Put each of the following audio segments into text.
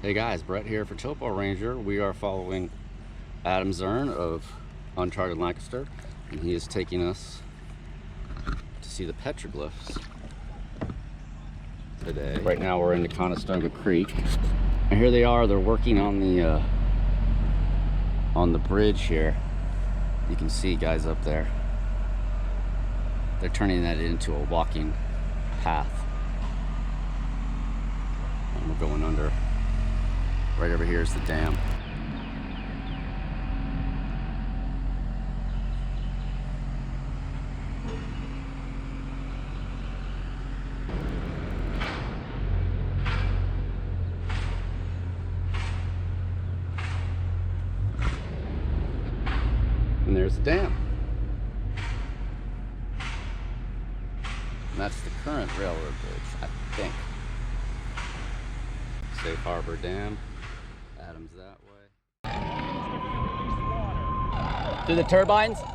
Hey guys, Brett here for TopoRanger. We are following Adam Zurn of Uncharted Lancaster, and he is taking us to see the petroglyphs today. Right now we're in the Conestoga Creek, and here they are. They're working on the bridge here. You can see guys up there. They're turning that into a walking path, and we're going under. Right over here is the dam. And there's the dam. And that's the current railroad bridge, I think. Safe Harbor Dam. Adam's that way. Through the turbines? Yeah,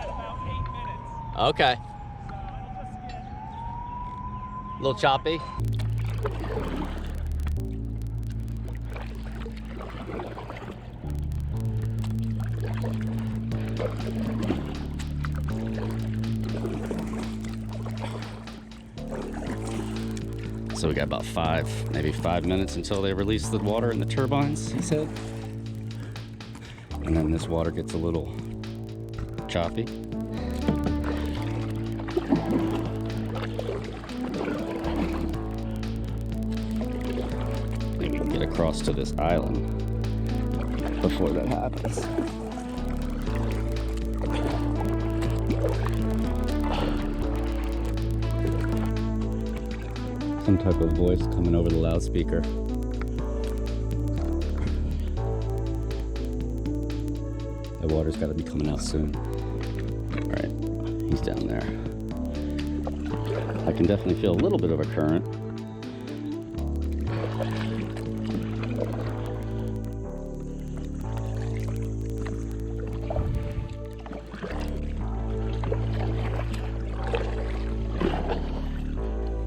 about 8 minutes. Okay. So A little choppy. So we got about maybe 5 minutes until they release the water in the turbines, he said. And then this water gets a little choppy. Maybe we can get across to this island before that happens. Some type of voice coming over the loudspeaker. The water's got to be coming out soon. All right, he's down there. I can definitely feel a little bit of a current.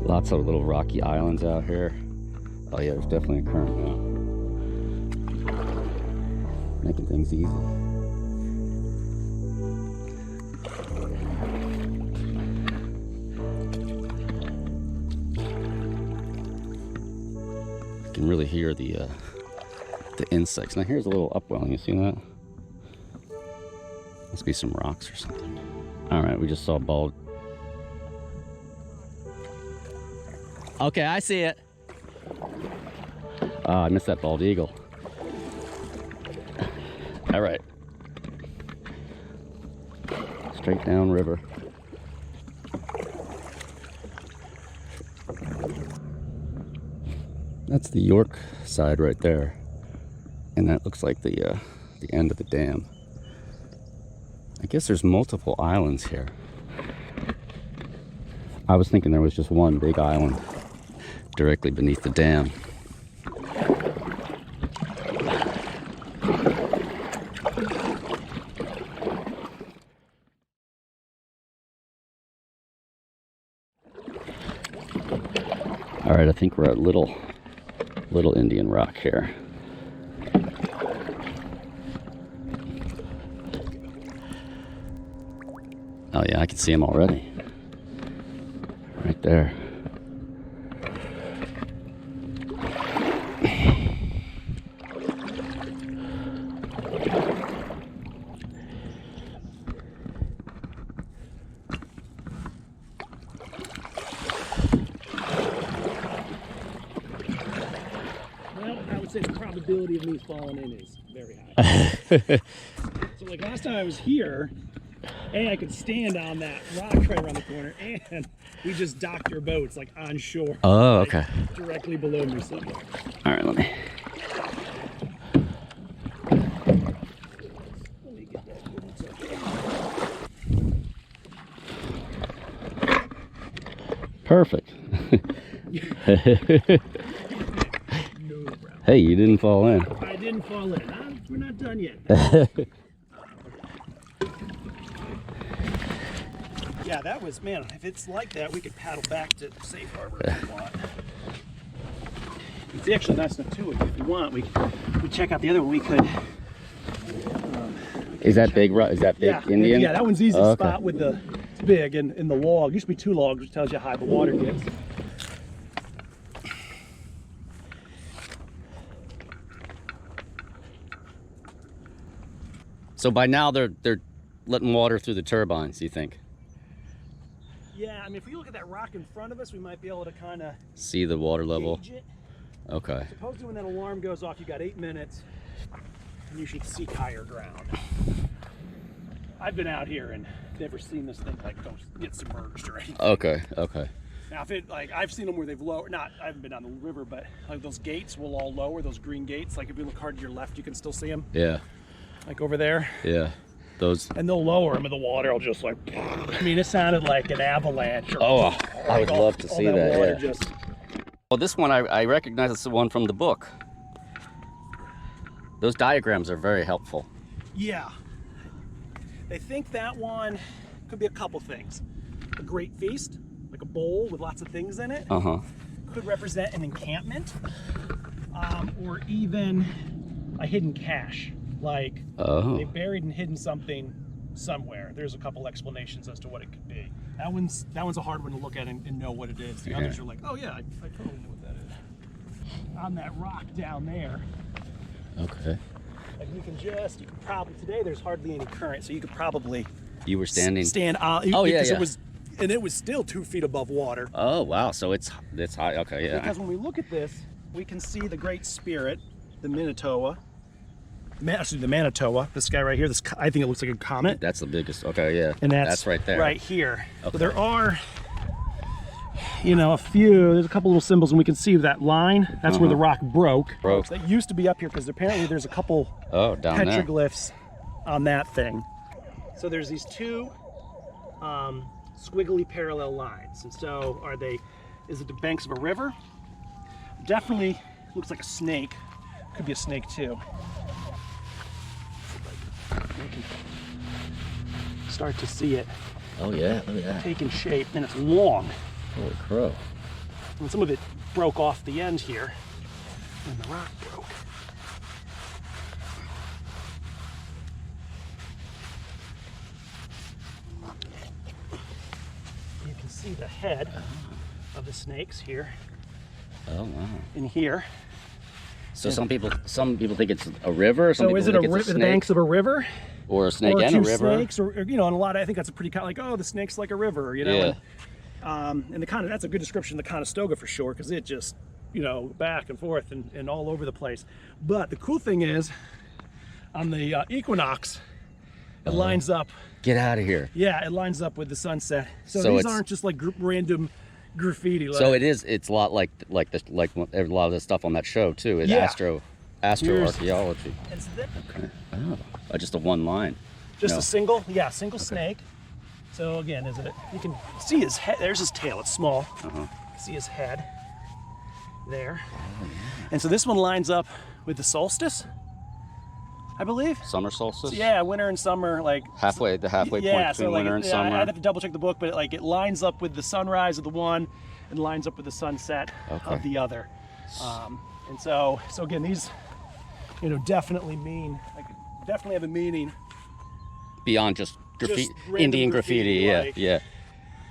Lots of little rocky islands out here. Oh yeah, there's definitely a current now. Making things easy. You can really hear the insects. Now here's a little upwelling, you see that? Must be some rocks or something. All right, we just saw bald. Okay, I see it. Oh, I missed that bald eagle. All right. Straight down river. That's the York side right there. And that looks like the end of the dam. I guess there's multiple islands here. I was thinking there was just one big island directly beneath the dam. All right, I think we're at Little Indian Rock here. Oh yeah, I can see him already. Right there. Well, I would say the probability of me falling in is very high. So like last time I was here, I could stand on that rock right around the corner, and we just docked your boats like on shore. Oh, like, okay. directly below me. So. All right, let me get that. Perfect. No problem. Hey, you didn't fall in. I didn't fall in. We're not done yet. Yeah, that was, man, if it's like that, we could paddle back to Safe Harbor if we want. It's actually nice enough too. If you want, we check out the other one. We could. Is that big? Is that big Indian? Yeah, that one's easy to spot with the. It's big and in the log. Used to be 2 logs, which tells you how high the water gets. So by now they're letting water through the turbines, you think? Yeah, I mean, if we look at that rock in front of us, we might be able to kind of see the water level. Gauge it. Okay. Supposedly when that alarm goes off, you got 8 minutes, and you should seek higher ground. I've been out here and never seen this thing like don't get submerged or anything. Okay. Okay. Now, if it like I've seen them where they've lowered. Not I haven't been down the river, but like those gates will all lower. Those green gates. Like if you look hard to your left, you can still see them. Yeah. Like over there. Yeah. Those. And they'll lower them, and the water will just like. I mean, it sounded like an avalanche. Or Oh, I would love to see that. Water Yeah. just. Well, this one I recognize it's the one from the book. Those diagrams are very helpful. Yeah. They think that one could be a couple things. A great feast, like a bowl with lots of things in it. Uh-huh. Could represent an encampment, or even a hidden cache. Like they buried and hidden something somewhere. There's a couple explanations as to what it could be. That one's a hard one to look at and know what it is. The others are like, oh yeah, I totally know what that is. On that rock down there. Okay. Like you can probably, today there's hardly any current, so you could probably You were standing. stand on. Oh yeah, yeah. It was still 2 feet above water. Oh wow, so it's high. Okay, yeah. Because when we look at this, we can see the Great Spirit, the Manitoba. Actually, the Manitoba. This guy right here. This I think it looks like a comet. That's the biggest. Okay, yeah. And that's right there. Right here. Okay. So there are, a few. There's a couple little symbols, and we can see that line. That's where the rock broke. That used to be up here because apparently there's a couple down petroglyphs on that thing. So there's these 2 squiggly parallel lines. And so is it the banks of a river? Definitely looks like a snake. Could be a snake too. You can start to see it Oh yeah, look at that. taking shape, and it's long. Holy crow. And some of it broke off the end here, and the rock broke. You can see the head of the snakes here Oh wow. and here. So some people think it's a river. Some So people is it think it's a the snake, banks of a river? or a snake Or and a 2 river? snakes, or and a lot. I think that's a pretty like, oh, the snake's like a river, Yeah. And that's a good description of the Conestoga for sure, because it just back and forth and all over the place. But the cool thing is, on the equinox, it lines up. Get out of here. Yeah, it lines up with the sunset. So So these it's- aren't just like random graffiti. So it's a lot like a lot of the stuff on that show too. Is Yeah. astroarchaeology. It's Oh, just a one line. just No. a single snake. So again, you can see his head. There's his tail. It's small. See his head there. And so this one lines up with the solstice, I believe. Summer solstice. So yeah, winter and summer, like The halfway point between winter and summer. I'd have to double check the book, but it lines up with the sunrise of the one, and lines up with the sunset of the other. And so again, these, definitely have a meaning Beyond just Just random Indian graffiti. Yeah, like- yeah.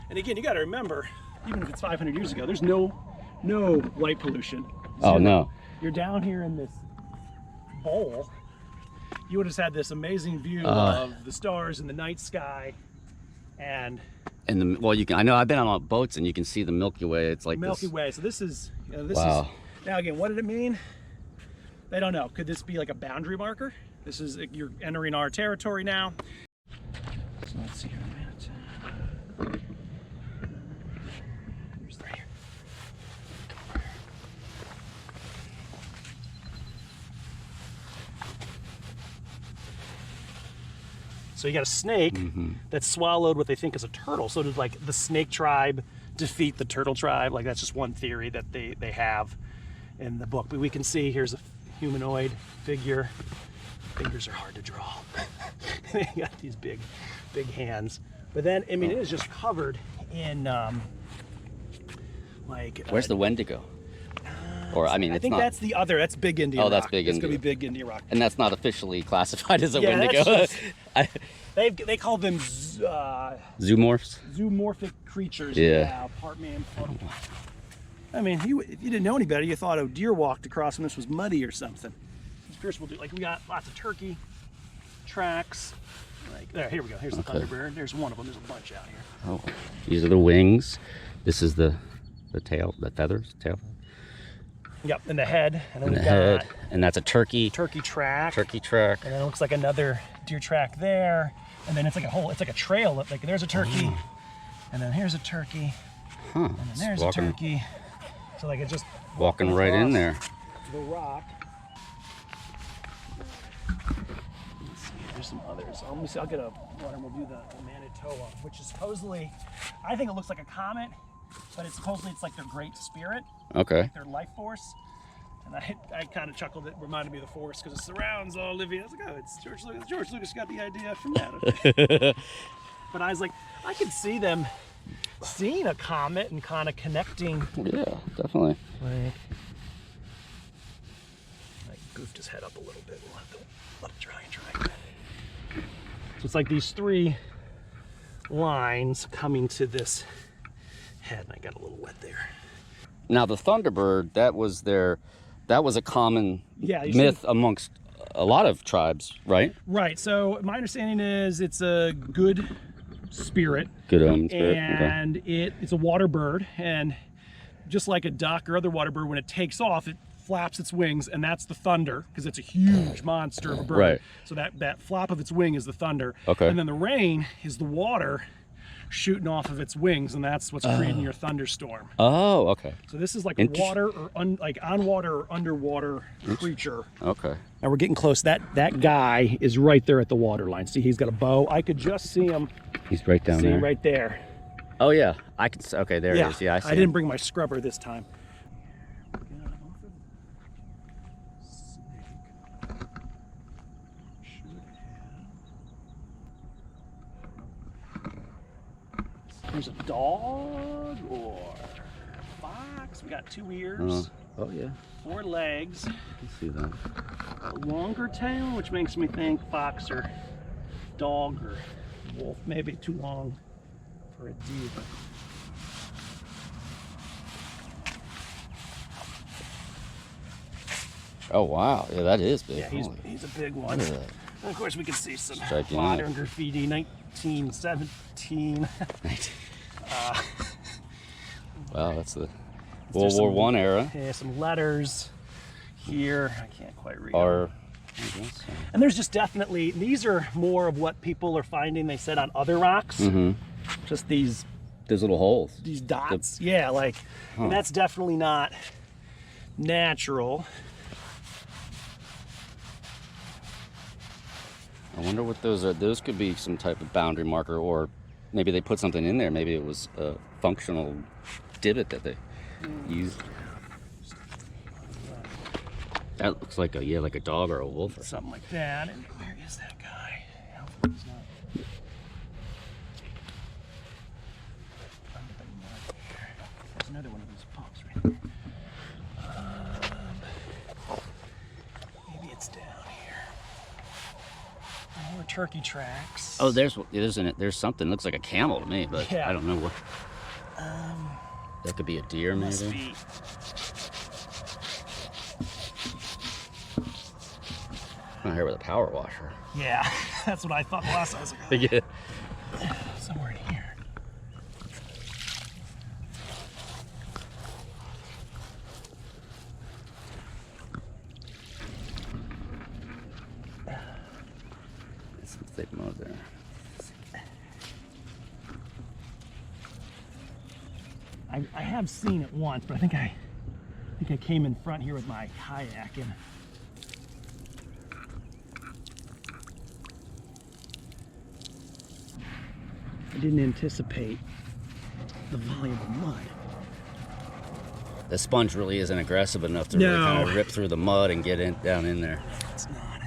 And again, you got to remember, even if it's 500 years ago, there's no light pollution. Oh Zero. no. You're down here in this bowl. You would have had this amazing view of the stars in the night sky, and And I know I've been on boats and you can see the Milky Way. It's like Milky this. Way. So this is Wow. now again, what did it mean? They don't know. Could this be like a boundary marker? This is, you're entering our territory now. So let's see here in a minute. Here's right here. So you got a snake that swallowed what they think is a turtle. So did like the snake tribe defeat the turtle tribe? Like that's just one theory that they have in the book. But we can see here's a humanoid figure. Fingers are hard to draw. They got these big hands. But then, I mean, it is just covered in Where's the Wendigo? Or I mean, I it's think not. that's the other. That's Big India Rock. Oh, that's Big It's gonna India. be Big India Rock. And that's not officially classified as a Yeah, Wendigo. that's just- They call them Zoomorphs. zoomorphic creatures. Yeah. Part man, part. I mean, if you didn't know any better, you thought a deer walked across and this was muddy or something. Pierce will do. Like we got lots of turkey tracks. Like there, here we go. Here's the Thunderbird. There's one of them. There's a bunch out here. Oh, these are the wings. This is the tail, the feathers, tail. Yep, and the head. And then And the we've head. got And that's a turkey. turkey track. Turkey track. And then it looks like another deer track there. And then it's like it's like a trail. Like there's a turkey. And then here's a turkey. Huh. And then there's a turkey. So like it's just Walking right in there. the rock. Let's see, there's some others. Let me see, I'll get a one and we'll do the Manitoba, which is supposedly, I think it looks like a comet, but it's like their great spirit, Okay. like their life force. And I kind of chuckled. It reminded me of the force because it surrounds Olivia. I was like, oh, it's George Lucas. George Lucas got the idea from that. But I was like, I could see them seeing a comet and kind of connecting. Yeah, definitely. Like goofed his head up a little bit. We'll have to let it dry and dry. So it's like these three lines coming to this head, and I got a little wet there. Now the Thunderbird, that was a common Yeah, myth amongst a lot of tribes, right? Right. So my understanding is it's a good spirit. Good omen spirit. And it's a water bird, and just like a duck or other water bird, when it takes off, it flaps its wings, and that's the thunder, because it's a huge monster of a bird. Right. So that flap of its wing is the thunder. Okay. And then the rain is the water shooting off of its wings, and that's what's creating your thunderstorm. Oh, okay. So this is like a water or like on water or underwater creature. Okay. And we're getting close. That guy is right there at the water line. See, he's got a bow. I could just see him. He's right down See there. right there. Oh yeah, I can. Okay, there it is. Yeah, I see. I didn't him. bring my scrubber this time. There's a dog or fox. We got 2 ears, Oh yeah, 4 legs, I can see that. a longer tail, which makes me think fox or dog or wolf. Maybe too long for a deer. Oh wow, yeah, that is big. Yeah, he's a big one. Look at that. And of course, we can see some Gigantic. modern graffiti, 1917. Wow, that's the There's World War I era. Yeah, some letters here. I can't quite read them. Or I guess so. And there's just definitely, these are more of what people are finding, they said, on other rocks. Just these There's little holes. dots. Yeah, like, and that's definitely not natural. I wonder what those are. Those could be some type of boundary marker, or maybe they put something in there. Maybe it was a functional divot that they used. That looks like like a dog or a wolf or something. Something like that. And where is that guy? He's not. There's another one of those pops right there. Maybe it's down here. More turkey tracks. Oh, there's something. Looks like a camel to me, but Yeah. I don't know what. That could be a deer, Must maybe. be. I'm here with a power washer. Yeah, that's what I thought the last time. I was like, Yeah. oh, somewhere in here. There's some thick mud there. I have seen it once, but I think I came in front here with my kayak and I didn't anticipate the volume of mud. The sponge really isn't aggressive enough to really kind of rip through the mud and get down in there. It's not.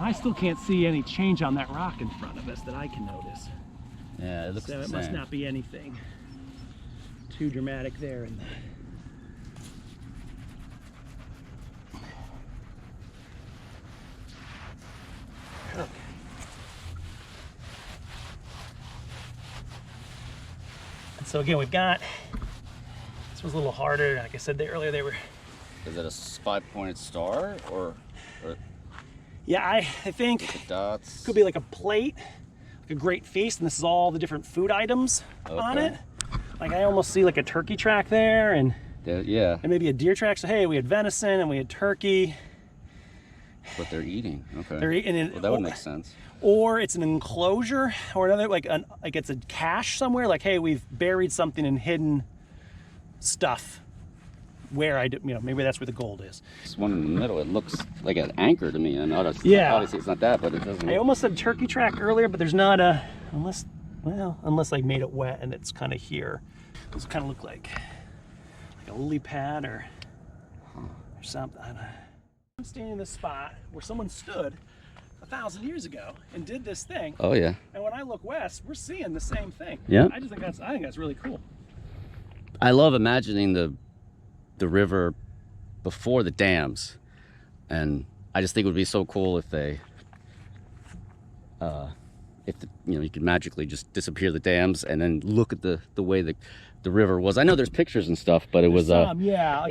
I still can't see any change on that rock in front of us that I can notice. Yeah, it looks So the it same. must not be anything too dramatic there. Okay. And so again, we've got, this was a little harder. Like I said earlier, they were. Is it a 5-pointed star or Yeah, I think the dots? could be like a plate, like a great feast, and this is all the different food items on Okay. it. Like I almost see like a turkey track there, and Yeah, maybe a deer track. So hey, we had venison and we had turkey. that's what they're eating. Okay. They're eating it. Well, that would make sense. Or it's an enclosure, or another like it's a cache somewhere. Like hey, we've buried something in hidden stuff. Where maybe that's where the gold is. This one in the middle, it looks like an anchor to me. And obviously it's not that, but it doesn't. I almost said turkey track earlier, but there's not a, unless I made it wet and it's kind of here. Those kind of look like a lily pad or something. I don't know. I'm standing in this spot where someone stood 1,000 years ago and did this thing. Oh yeah. And when I look west, we're seeing the same thing. Yeah. I think that's really cool. I love imagining the river before the dams, and I just think it would be so cool if you could magically just disappear the dams and then look at the way the river was. I know there's pictures and stuff, but it was yeah.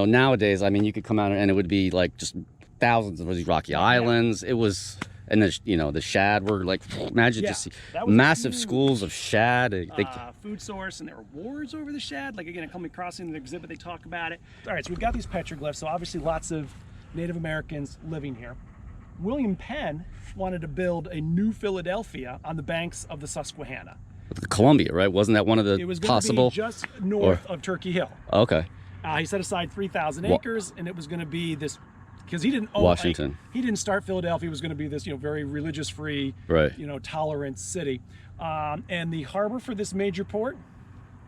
nowadays, I mean, you could come out and it would be like just thousands of these rocky islands. It was. And the shad were like, imagine just massive schools of shad. Food source, and there were wars over the shad. Like again, at Columbia Crossing, in the exhibit, they talk about it. All right, so we've got these petroglyphs. So obviously, lots of Native Americans living here. William Penn wanted to build a new Philadelphia on the banks of the Susquehanna. Columbia, right? Wasn't that one of the It was going possible? to be just north of Turkey Hill. Okay. He set aside 3,000 acres, and it was going to be this. Because he didn't own Washington. he didn't start Philadelphia. It was going to be this, very religious-free, right, tolerant city. And the harbor for this major port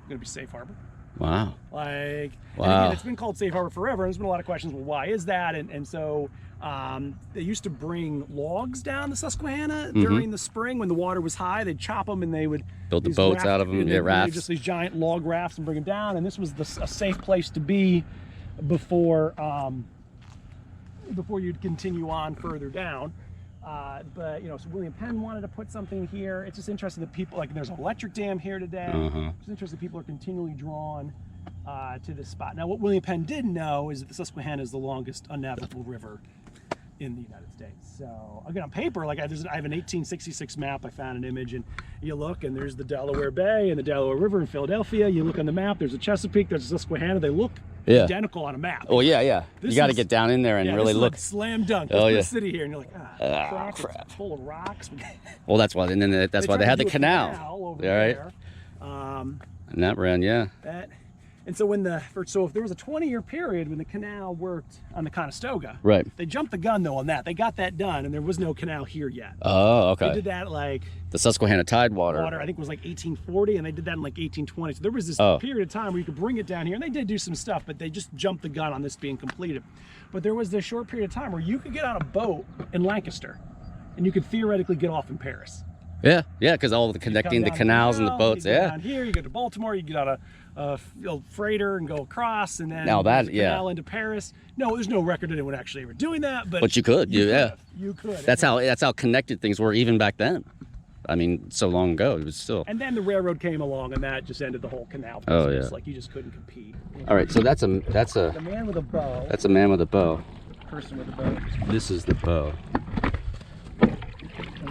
going to be Safe Harbor. Wow. Wow. And Wow. again, it's been called Safe Harbor forever. And there's been a lot of questions. Well, why is that? And so they used to bring logs down the Susquehanna during the spring when the water was high. They'd chop them and they would build the boats out of them. Yeah, rafts. Just these giant log rafts and bring them down. And this was a safe place to be before you'd continue on further down. But so William Penn wanted to put something here. It's just interesting that people, like there's an electric dam here today. It's interesting that people are continually drawn to this spot. Now what William Penn didn't know is that the Susquehanna is the longest unnavigable river in the United States. So again, on paper, like I have an 1866 map. I found an image, and you look, and there's the Delaware Bay and the Delaware River in Philadelphia. You look on the map, there's a Chesapeake, there's a Susquehanna. They look identical on a map. Oh yeah. You got to get down in there and really look. Like slam dunk. Oh There's a city here, and you're like, crap. It's full of rocks. Well, that's why. And then that's why they had the canal. Over there. And that ran, And so so if there was a 20-year period when the canal worked on the Conestoga, right? They jumped the gun though on that. They got that done, and there was no canal here yet. Oh, okay. They did that like the Susquehanna Tidewater. I think it was like 1840, and they did that in like 1820. So there was this period of time where you could bring it down here, and they did do some stuff, but they just jumped the gun on this being completed. But there was this short period of time where you could get on a boat in Lancaster, and you could theoretically get off in Paris. Yeah, because all the connecting the canals and the boats. You go down here, you go to Baltimore, you get on a freighter and go across, and then canal into Paris. No, there's no record of anyone actually ever doing that, but you could. You could. That's how connected things were even back then. I mean, so long ago, it was still. And then the railroad came along, and that just ended the whole canal business. Oh yeah. Like you just couldn't compete. All right, so that's a. The man with a bow. That's a man with a bow. Person with a bow. This is the bow.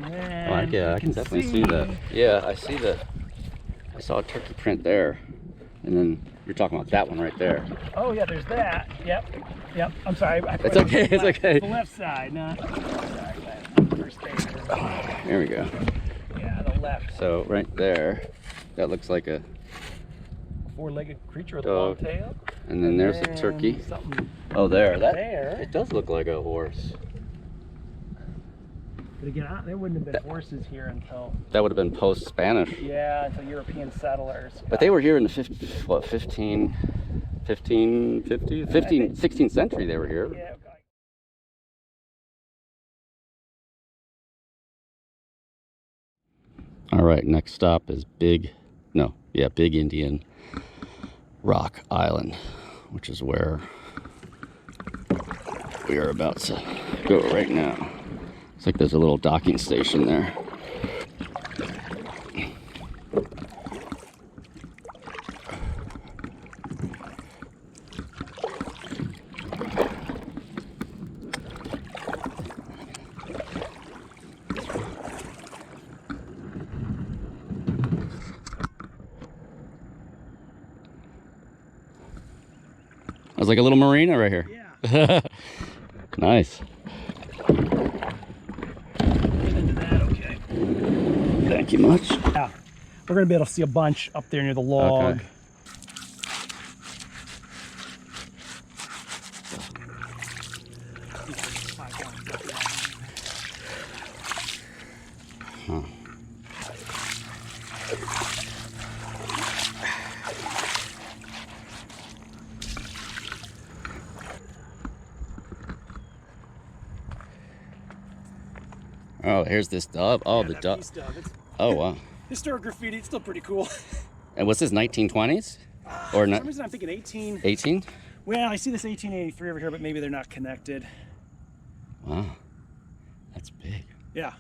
I can definitely see that. Yeah, I saw a turkey print there, and then you're talking about that one right there. Oh yeah, there's that. Yep. I'm sorry. It's okay. It's okay. The left side, not. There we go. Yeah, the left. So right there, that looks like a four-legged creature with a long tail. And then there's a turkey. Oh, there. It does look like a horse. But again, there wouldn't have been horses here until... That would have been post-Spanish. Yeah, until European settlers. But they were here in the 16th century they were here. Yeah. All right, next stop is Big Indian Rock Island, which is where we are about to go right now. It's like there's a little docking station there. It's like a little marina right here. Yeah. Nice. Get into that, okay. Thank you much. Yeah. We're gonna be able to see a bunch up there near the log. Okay. Huh. Oh, here's this dove. Oh, Yeah, the that dove. peace dove. It's Oh, wow. historic graffiti. It's still pretty cool. And what's this, 1920s? For Or some not? reason, I'm thinking 18. 18? Well, I see this 1883 over here, but maybe they're not connected. Wow. That's big. Yeah.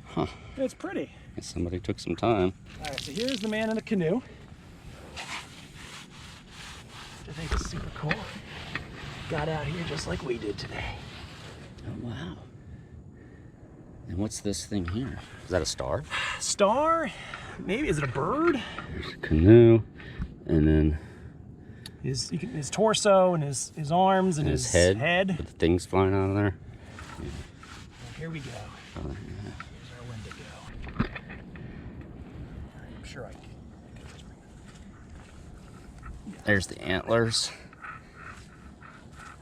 Huh. It's pretty. Guess somebody took some time. All right, so here's the man in the canoe. I think it's super cool. Got out here just like we did today. Oh, wow. And what's this thing here? Is that a star? Star? Maybe, is it a bird? There's a canoe, and then His torso and his arms and his head. head. With the things flying out of there. Well, here we go. Oh, yeah. Here's our Wendigo. I'm sure I can. There's the antlers.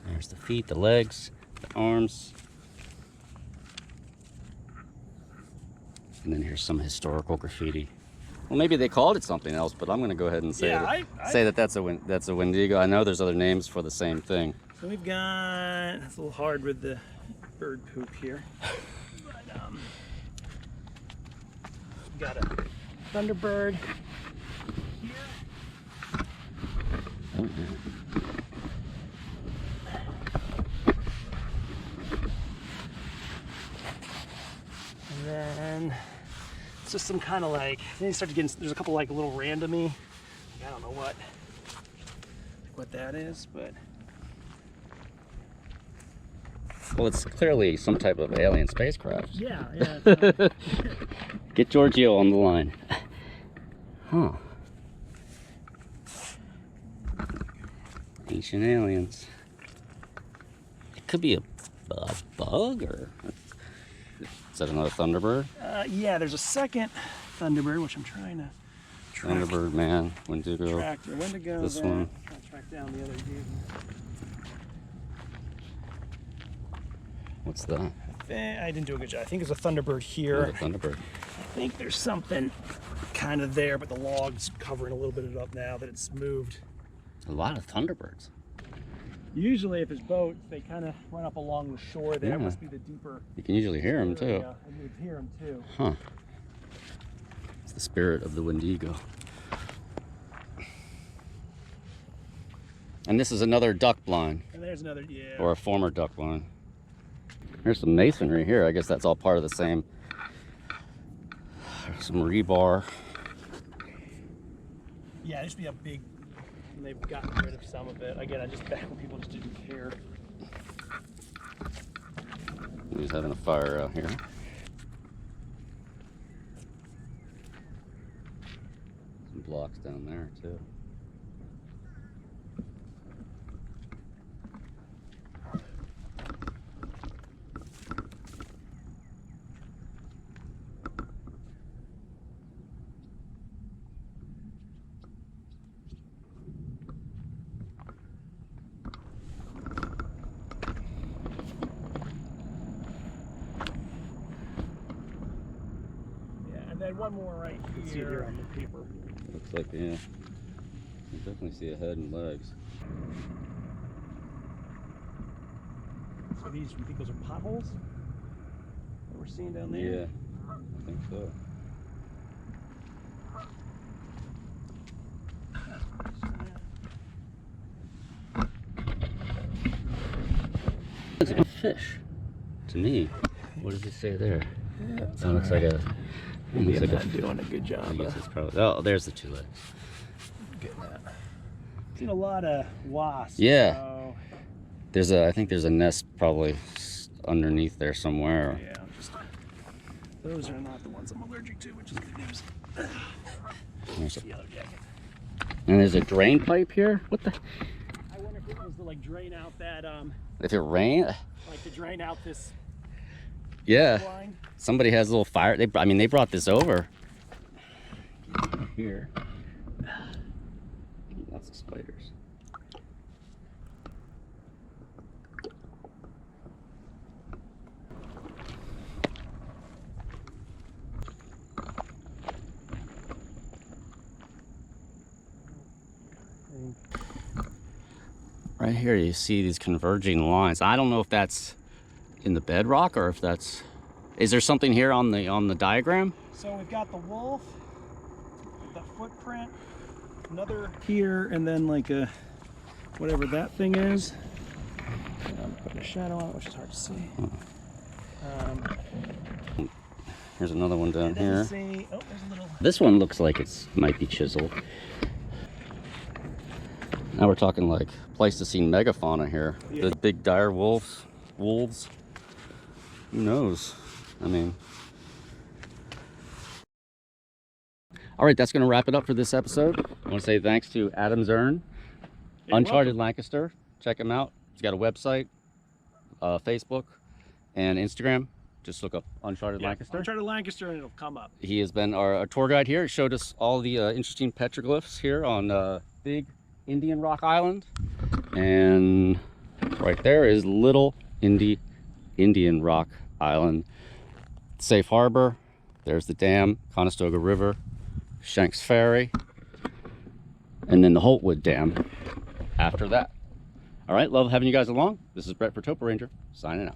There's the feet, the legs, the arms. And then here's some historical graffiti. Well, maybe they called it something else, but I'm going to go ahead and say say that's a Wendigo. I know there's other names for the same thing. So we've got, it's a little hard with the bird poop here. But we've got a thunderbird here. Oh, yeah. And then it's just some kind of like, then you start to get, there's a couple like little randomy, I don't know what that is, but. Well, it's clearly some type of alien spacecraft. Yeah, yeah. Get Giorgio on the line. Huh. Ancient aliens. It could be a bug, or is that another Thunderbird? Yeah, there's a second Thunderbird, which I'm trying to track. Thunderbird, man, Wendigo. Track the Wendigo. This one. I'll track down the other dude. What's that? I didn't do a good job. I think there's a Thunderbird here. Another Thunderbird. I think there's something kind of there, but the log's covering a little bit of it up now that it's moved. A lot of Thunderbirds. Usually, if it's boats, they kind of run up along the shore there. Yeah. Must be the deeper. You can usually hear them too. Yeah, you would hear them too. Huh. It's the spirit of the Wendigo. And this is another duck blind. And there's another, yeah. Or a former duck blind. There's some masonry here. I guess that's all part of the same. Some rebar. Yeah, there used to be a big, and they've gotten rid of some of it. Again, I just back when people just didn't care. He's having a fire out here. Some blocks down there too. And one more right here. You can see it here on the paper. Looks like, yeah. You definitely see a head and legs. So these, you think those are potholes that we're seeing down there? Yeah, I think so. Looks like a fish to me. What does it say there? That looks like a. Maybe I'm not doing a good job. I guess it's probably. Oh, there's the 2 legs. Getting that. Seen a lot of wasps. Yeah. So... There's a. I think there's a nest probably underneath there somewhere. Yeah. Those are not the ones I'm allergic to, which is good news. There's The other jacket. And there's a drain pipe here. What the? I wonder if it was to like drain out that If it rained. like to drain out this. Yeah. Line. Somebody has a little fire. I mean, they brought this over. Here. Lots of spiders. Right here you see these converging lines. I don't know if that's in the bedrock or if that's... Is there something here on the diagram? So we've got the wolf, the footprint, another here, and then like a whatever that thing is. I'm putting a shadow on it, which is hard to see. Here's another one down here. Say, oh, there's a little... This one looks like it's might be chiseled. Now we're talking like Pleistocene megafauna here. Yeah. The big dire wolves. Who knows? I mean. All right, that's going to wrap it up for this episode. I want to say thanks to Adam Zurn, Uncharted Lancaster. Check him out. He's got a website, Facebook, and Instagram. Just look up Uncharted Lancaster. Uncharted Lancaster, and it'll come up. He has been our tour guide here. He showed us all the interesting petroglyphs here on Big Indian Rock Island. And right there is Little Indian Rock Island. Safe Harbor. There's the dam, Conestoga River, Shanks Ferry, and then the Holtwood Dam after that. All right, love having you guys along. This is Brett for TopoRanger, signing out.